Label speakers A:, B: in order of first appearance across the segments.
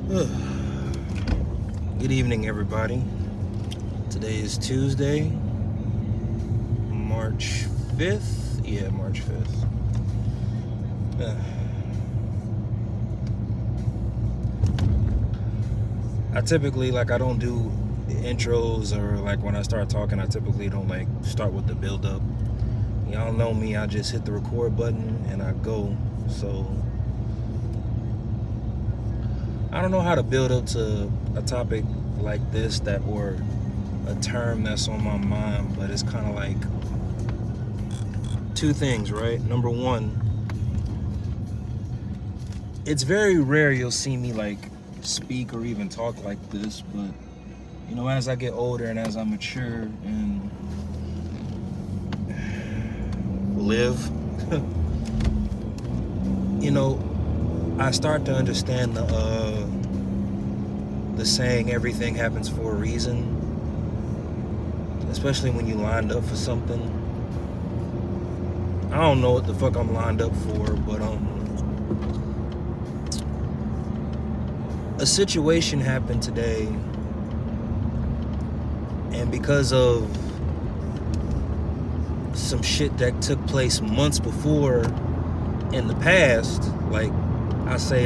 A: Good evening, everybody. Today is Tuesday, March 5th. Yeah, March 5th. I typically, I don't do intros, or when I start talking, I typically don't start with the build up. Y'all know me, I just hit the record button and I go. So I don't know how to build up to a topic like this, or a term that's on my mind, but it's kind of like two things, right? Number one, it's very rare you'll see me speak or even talk like this, but as I get older and as I mature and live, I start to understand the saying, everything happens for a reason, especially when you lined up for something. I don't know what the fuck I'm lined up for, but a situation happened today, and because of some shit that took place months before in the past, I say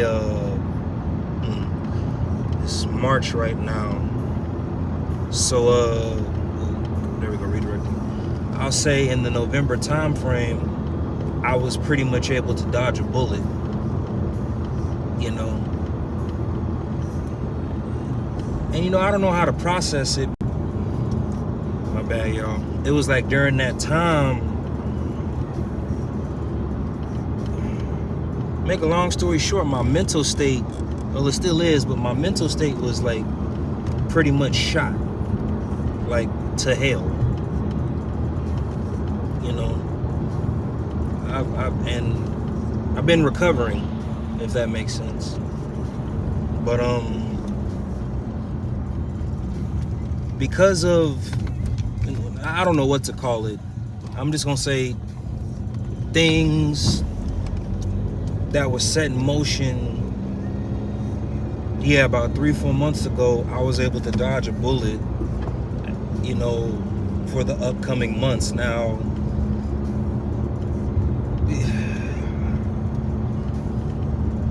A: it's March right now, so there we go, redirecting. I'll say in the November time frame, I was pretty much able to dodge a bullet, and I don't know how to process it. My bad, y'all. It was during that time, make a long story short, my mental state, well, it still is, but my mental state was pretty much shot to hell. I've been recovering, if that makes sense. But because of, I don't know what to call it, I'm just gonna say things that were set in motion. Yeah, about 3-4 months ago, I was able to dodge a bullet, for the upcoming months. Now,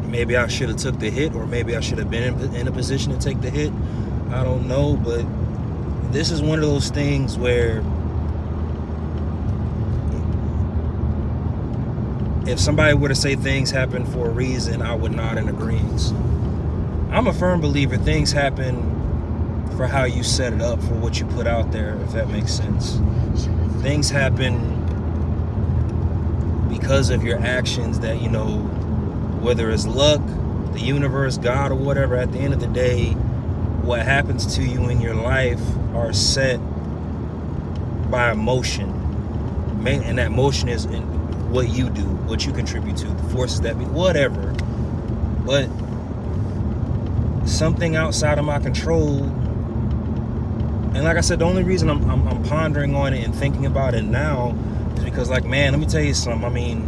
A: maybe I should have took the hit, or maybe I should have been in a position to take the hit. I don't know, but this is one of those things where if somebody were to say things happen for a reason, I would nod in agreement. I'm a firm believer things happen for how you set it up, for what you put out there, if that makes sense. Things happen because of your actions that, whether it's luck, the universe, God, or whatever, at the end of the day, what happens to you in your life are set by emotion. And that motion is in what you do, what you contribute to, the forces that be, whatever. But something outside of my control, and like I said, the only reason I'm pondering on it and thinking about it now is because, man, let me tell you something. I mean,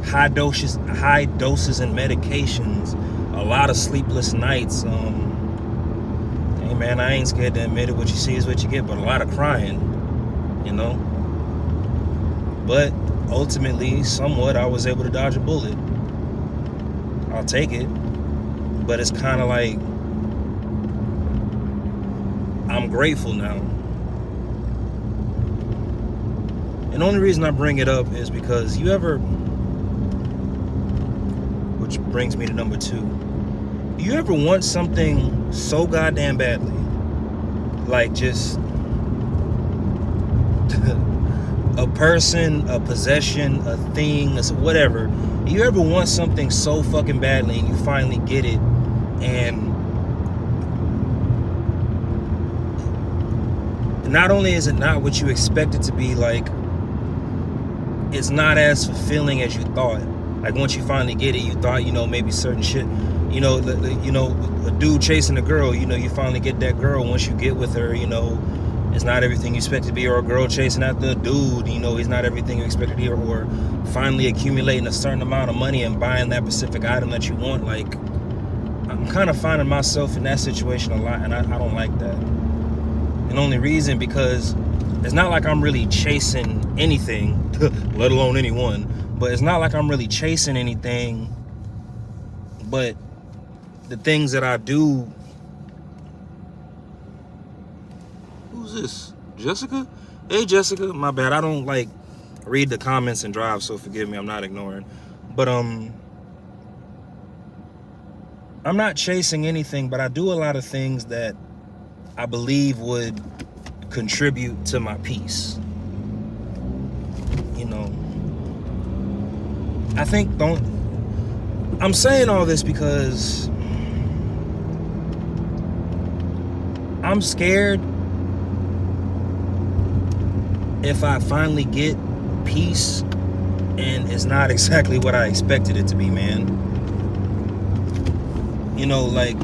A: high doses and medications, a lot of sleepless nights. Hey man, I ain't scared to admit it. What you see is what you get, but a lot of crying, But ultimately, somewhat, I was able to dodge a bullet. I'll take it, but it's kind of I'm grateful now. And the only reason I bring it up is because which brings me to number two. You ever want something so goddamn badly? Just a person, a possession, a thing, whatever. You ever want something so fucking badly and you finally get it, and not only is it not what you expect it to be, it's not as fulfilling as you thought. Once you finally get it, you thought, maybe certain shit, a dude chasing a girl, you finally get that girl. Once you get with her, it's not everything you expect it to be. Or a girl chasing after a dude, he's not everything you expect it to be. Or finally accumulating a certain amount of money and buying that specific item that you want. I'm kind of finding myself in that situation a lot, and I don't like that. And only reason because it's not like I'm really chasing anything, let alone anyone. But it's not like I'm really chasing anything. But the things that I do. Who's this? Jessica? Hey, Jessica. My bad. I don't like read the comments and drive, so forgive me. I'm not ignoring. But I'm not chasing anything, but I do a lot of things that I believe would contribute to my peace. You know, I think I'm saying all this because I'm scared if I finally get peace and it's not exactly what I expected it to be, man. You know, like,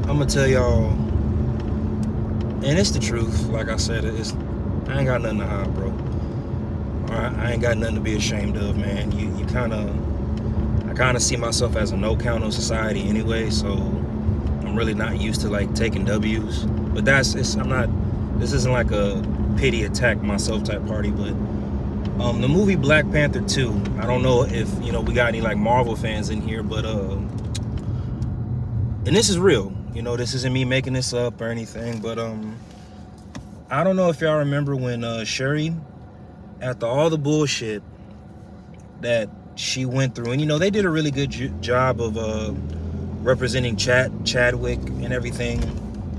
A: I'm gonna tell y'all, and it's the truth. Like I said, I ain't got nothing to hide, bro. Alright, I ain't got nothing to be ashamed of, man. I kind of see myself as a no-count on society anyway, so I'm really not used to like taking W's. But this isn't like a pity attack myself type party, but the movie Black Panther 2, I don't know if we got any like Marvel fans in here, but and this is real, this isn't me making this up or anything, but I don't know if y'all remember when Shuri, after all the bullshit that she went through, and they did a really good job of representing Chadwick and everything.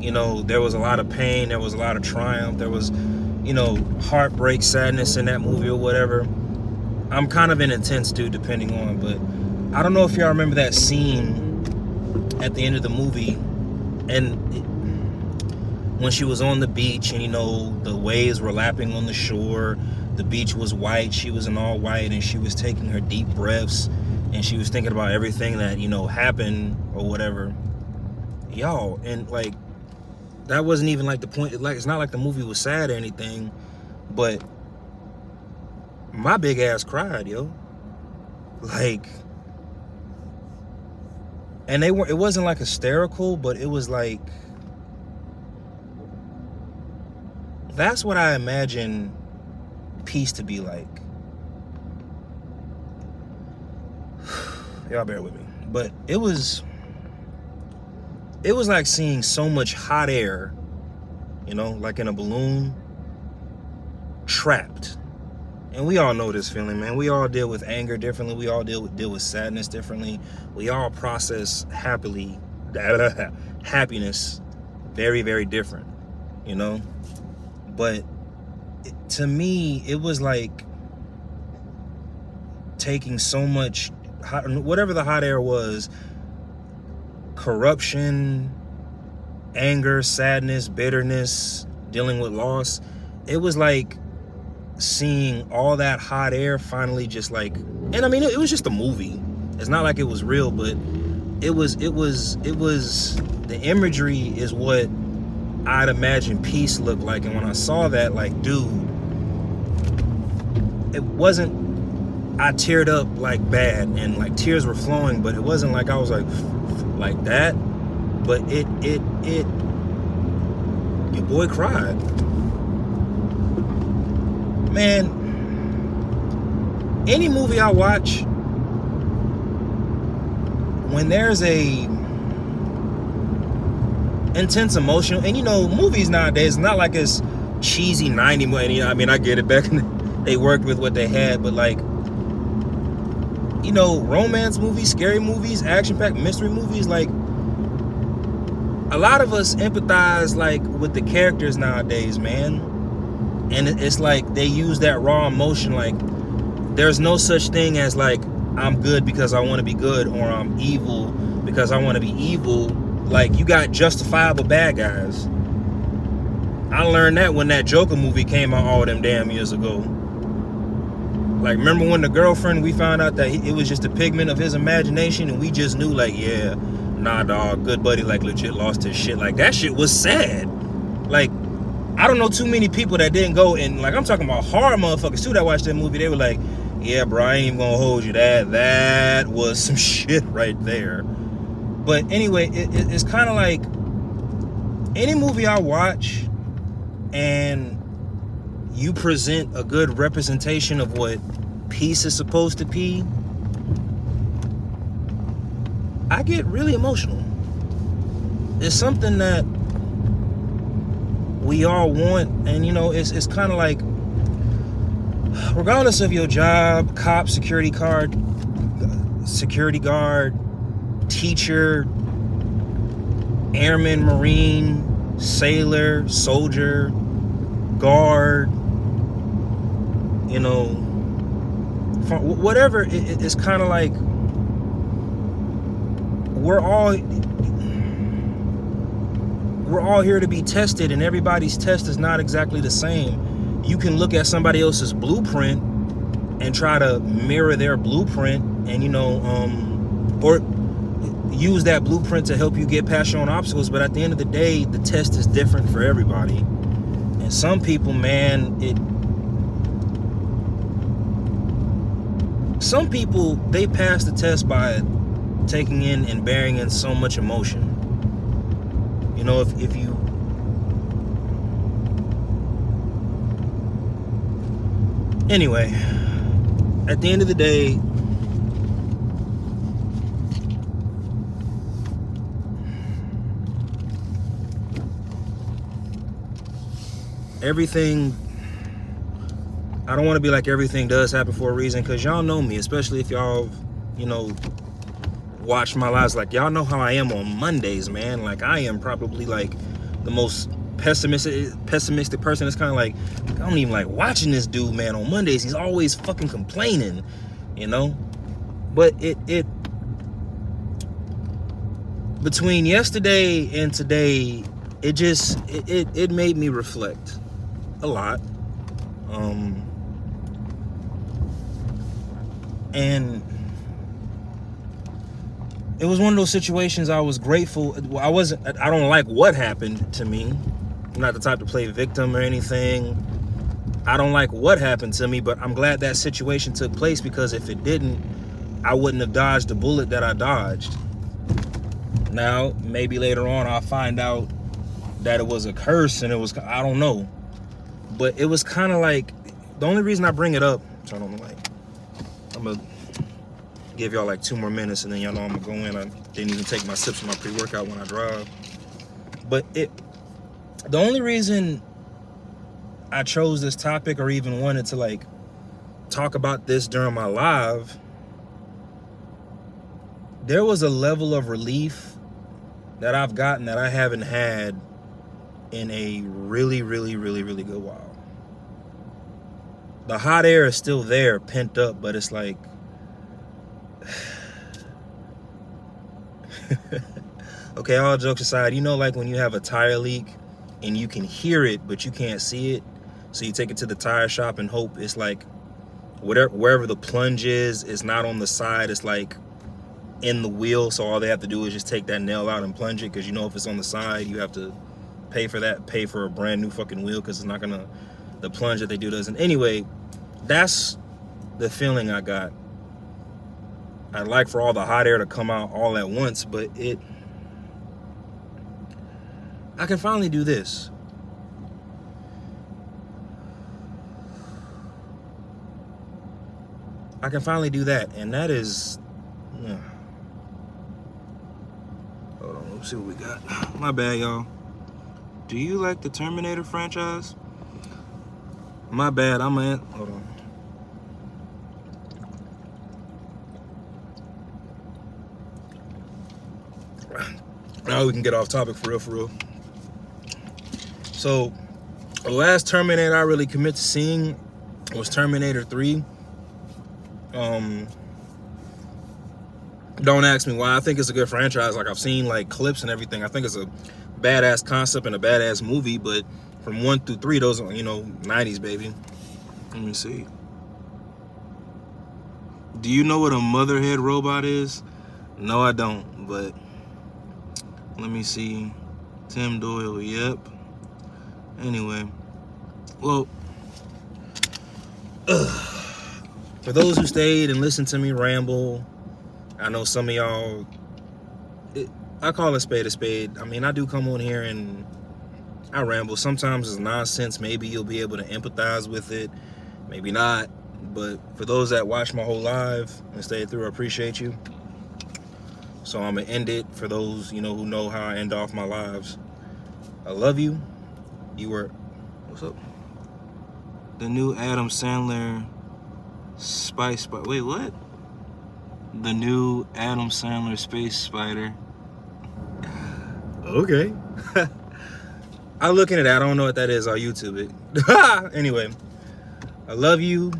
A: There was a lot of pain, there was a lot of triumph, there was heartbreak, sadness in that movie or whatever. I'm kind of an intense dude depending on, but I don't know if y'all remember that scene at the end of the movie, and when she was on the beach and the waves were lapping on the shore, the beach was white, she was in all white, and she was taking her deep breaths, and she was thinking about everything that happened or whatever. Y'all, and like, that wasn't even like the point. Like, it's not like the movie was sad or anything, but my big ass cried, yo. Like, and it wasn't like hysterical, but it was like, that's what I imagine peace to be like. Y'all bear with me, but it was like seeing so much hot air, like in a balloon, trapped. And we all know this feeling, man. We all deal with anger differently. We all deal with sadness differently. We all process happiness very, very different, But to me, it was like taking so much, whatever the hot air was, corruption, anger, sadness, bitterness, dealing with loss. It was like seeing all that hot air finally just like, and I mean, it was just a movie. It's not like it was real, but it was the imagery is what I'd imagine peace looked like. And when I saw that, like, dude, it wasn't, I teared up like bad and like tears were flowing, but it wasn't like I was like that, but it your boy cried, man. Any movie I watch, when there's a intense emotion, and movies nowadays, it's not like it's cheesy 90 money. I mean, I get it, back in they worked with what they had, but like, romance movies, scary movies, action-packed mystery movies, like, a lot of us empathize like with the characters nowadays, man. And it's like they use that raw emotion. Like, there's no such thing as like, I'm good because I want to be good, or I'm evil because I want to be evil. Like, you got justifiable bad guys. I learned that when that Joker movie came out all them damn years ago. Like, remember when the girlfriend, we found out that it was just a pigment of his imagination, and we just knew, like, yeah, nah, dog, good buddy, like, legit lost his shit. Like, that shit was sad. Like, I don't know too many people that didn't go, and like I'm talking about hard motherfuckers too that watched that movie. They were like, yeah, bro, I ain't even gonna hold you. That was some shit right there. But anyway, it's kind of like any movie I watch and you present a good representation of what peace is supposed to be, I get really emotional. It's something that we all want, and you know, it's kind of like, regardless of your job, cop, security guard, teacher, airman, marine, sailor, soldier, guard, you know, whatever, it's kind of like we're all here to be tested, and everybody's test is not exactly the same. You can look at somebody else's blueprint and try to mirror their blueprint, and you know, or use that blueprint to help you get past your own obstacles. But at the end of the day, the test is different for everybody. And some people, man, some people, they pass the test by taking in and bearing in so much emotion. You know, if you anyway, at the end of the day, everything, I don't want to be like everything does happen for a reason, because y'all know me, especially if y'all, you know, watch my lives. Like, y'all know how I am on Mondays, man. Like, I am probably like the most pessimistic person. It's kind of like, I don't even like watching this dude, man. On Mondays, he's always fucking complaining, you know. But it between yesterday and today, it made me reflect a lot. And it was one of those situations I was grateful. I don't like what happened to me. I'm not the type to play victim or anything. I don't like what happened to me, but I'm glad that situation took place, because if it didn't, I wouldn't have dodged the bullet that I dodged. Now, maybe later on I'll find out that it was a curse, and it was, I don't know. But it was kind of like, the only reason I bring it up, turn on the light. I'm gonna give y'all like 2 more minutes, and then y'all know I'm gonna go in. I didn't even take my sips of my pre-workout when I drive. But the only reason I chose this topic, or even wanted to like talk about this during my live, there was a level of relief that I've gotten that I haven't had in a really, really, really, really good while. The hot air is still there, pent up, but it's like, okay, all jokes aside, you know, like when you have a tire leak and you can hear it, but you can't see it. So you take it to the tire shop and hope it's like, wherever the plunge is not on the side, it's like in the wheel. So all they have to do is just take that nail out and plunge it, because you know, if it's on the side, you have to pay for a brand new fucking wheel, because it's not gonna, the plunge that they do doesn't. Anyway, that's the feeling I got. I'd like for all the hot air to come out all at once, but I can finally do this. I can finally do that, and that is, hold on, let's see what we got. My bad, y'all. Do you like the Terminator franchise? My bad, hold on. Now we can get off topic for real. So, the last Terminator I really commit to seeing was Terminator 3. Don't ask me why. I think it's a good franchise. Like, I've seen like clips and everything. I think it's a badass concept and a badass movie, but from 1 through 3, those are, you know, 90s, baby. Let me see. Do you know what a motherhead robot is? No, I don't, but let me see. Tim Doyle, yep. Anyway, well, for those who stayed and listened to me ramble, I know some of y'all, I call a spade a spade. I mean, I do come on here and I ramble. Sometimes it's nonsense. Maybe you'll be able to empathize with it, maybe not. But for those that watched my whole live and stayed through, I appreciate you. So I'm gonna end it for those, you know, who know how I end off my lives. I love you. You were, what's up? The new Adam Sandler Spice Spider. Wait, what? The new Adam Sandler Space Spider. Okay. I'm looking at that. I don't know what that is. I'll YouTube it. Anyway, I love you.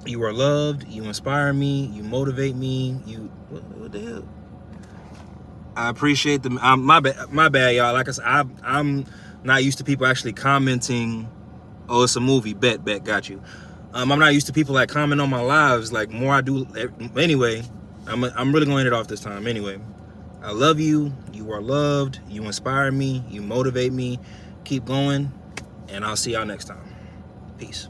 A: You are loved. You inspire me. You motivate me. You, what the hell? I appreciate the. My bad, y'all. Like I said, I'm not used to people actually commenting. Oh, it's a movie. Bet, got you. I'm not used to people like comment on my lives. Like more I do. Anyway, I'm really going to end it off this time. Anyway, I love you. You are loved. You inspire me. You motivate me. Keep going, and I'll see y'all next time. Peace.